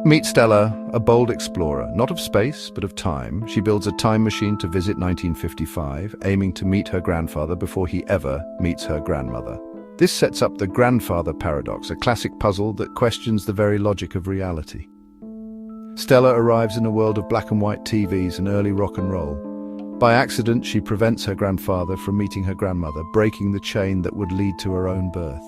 Meet Stella, a bold explorer, not of space, but of time. She builds a time machine to visit 1955, aiming to meet her grandfather before he ever meets her grandmother. This sets up the grandfather paradox, a classic puzzle that questions the very logic of reality. Stella arrives in a world of black and white TVs and early rock and roll. By accident, she prevents her grandfather from meeting her grandmother, breaking the chain that would lead to her own birth.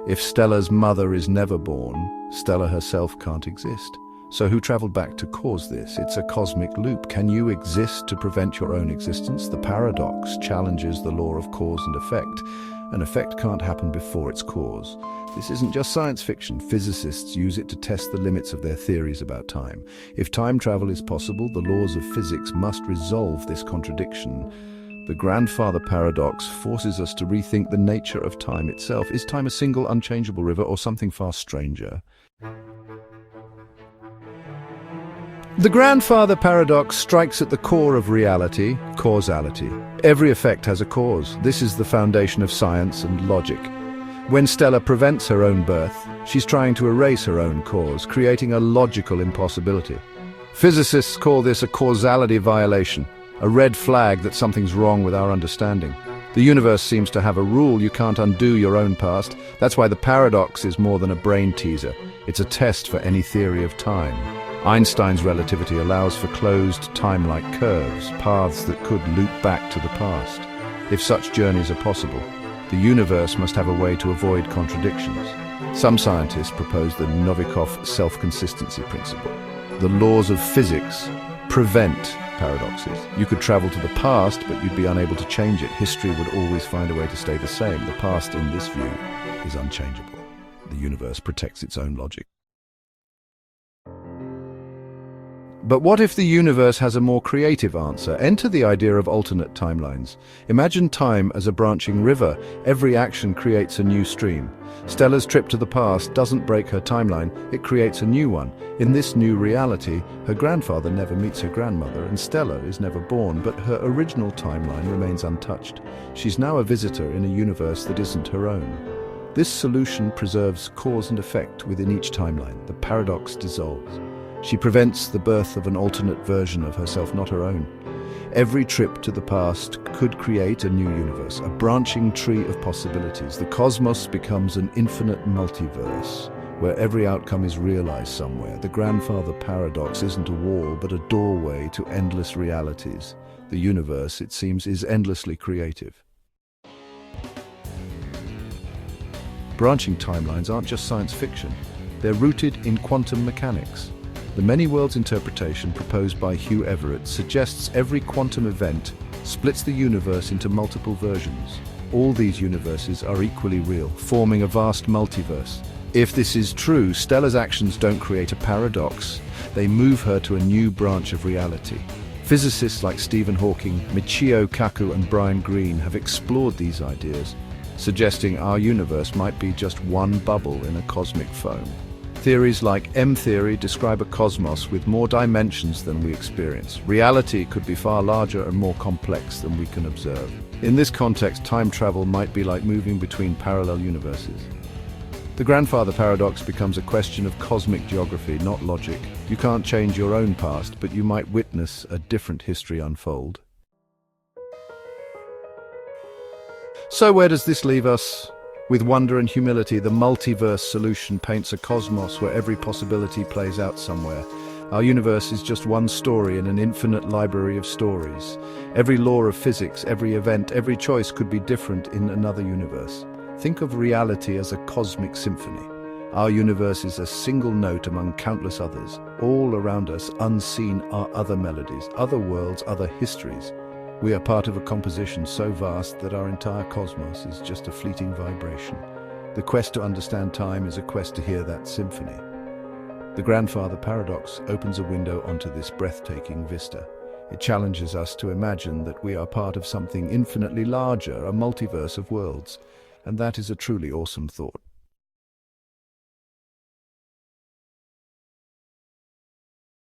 If Stella's mother is never born, Stella herself can't exist. So who traveled back to cause this? It's a cosmic loop. Can you exist to prevent your own existence? The paradox challenges the law of cause and effect. An effect can't happen before its cause. This isn't just science fiction. Physicists use it to test the limits of their theories about time. If time travel is possible, the laws of physics must resolve this contradiction. The grandfather paradox forces us to rethink the nature of time itself. Is time a single, unchangeable river or something far stranger? The grandfather paradox strikes at the core of reality, causality. Every effect has a cause. This is the foundation of science and logic. When Stella prevents her own birth, she's trying to erase her own cause, creating a logical impossibility. Physicists call this a causality violation, a red flag that something's wrong with our understanding. The universe seems to have a rule: you can't undo your own past. That's why the paradox is more than a brain teaser. It's a test for any theory of time. Einstein's relativity allows for closed time-like curves, paths that could loop back to the past. If such journeys are possible, the universe must have a way to avoid contradictions. Some scientists propose the Novikov self-consistency principle. The laws of physics prevent paradoxes. You could travel to the past, but you'd be unable to change it. History would always find a way to stay the same. The past, in this view, is unchangeable. The universe protects its own logic. But what if the universe has a more creative answer? Enter the idea of alternate timelines. Imagine time as a branching river. Every action creates a new stream. Stella's trip to the past doesn't break her timeline, it creates a new one. In this new reality, her grandfather never meets her grandmother, and Stella is never born, but her original timeline remains untouched. She's now a visitor in a universe that isn't her own. This solution preserves cause and effect within each timeline. The paradox dissolves. She prevents the birth of an alternate version of herself, not her own. Every trip to the past could create a new universe, a branching tree of possibilities. The cosmos becomes an infinite multiverse, where every outcome is realized somewhere. The grandfather paradox isn't a wall, but a doorway to endless realities. The universe, it seems, is endlessly creative. Branching timelines aren't just science fiction. They're rooted in quantum mechanics. The many worlds interpretation proposed by Hugh Everett suggests every quantum event splits the universe into multiple versions. All these universes are equally real, forming a vast multiverse. If this is true, Stella's actions don't create a paradox. They move her to a new branch of reality. Physicists like Stephen Hawking, Michio Kaku and Brian Greene have explored these ideas, suggesting our universe might be just one bubble in a cosmic foam. Theories like M-theory describe a cosmos with more dimensions than we experience. Reality could be far larger and more complex than we can observe. In this context, time travel might be like moving between parallel universes. The grandfather paradox becomes a question of cosmic geography, not logic. You can't change your own past, but you might witness a different history unfold. So where does this leave us? With wonder and humility, the multiverse solution paints a cosmos where every possibility plays out somewhere. Our universe is just one story in an infinite library of stories. Every law of physics, every event, every choice could be different in another universe. Think of reality as a cosmic symphony. Our universe is a single note among countless others. All around us, unseen, are other melodies, other worlds, other histories. We are part of a composition so vast that our entire cosmos is just a fleeting vibration. The quest to understand time is a quest to hear that symphony. The grandfather paradox opens a window onto this breathtaking vista. It challenges us to imagine that we are part of something infinitely larger, a multiverse of worlds. And that is a truly awesome thought.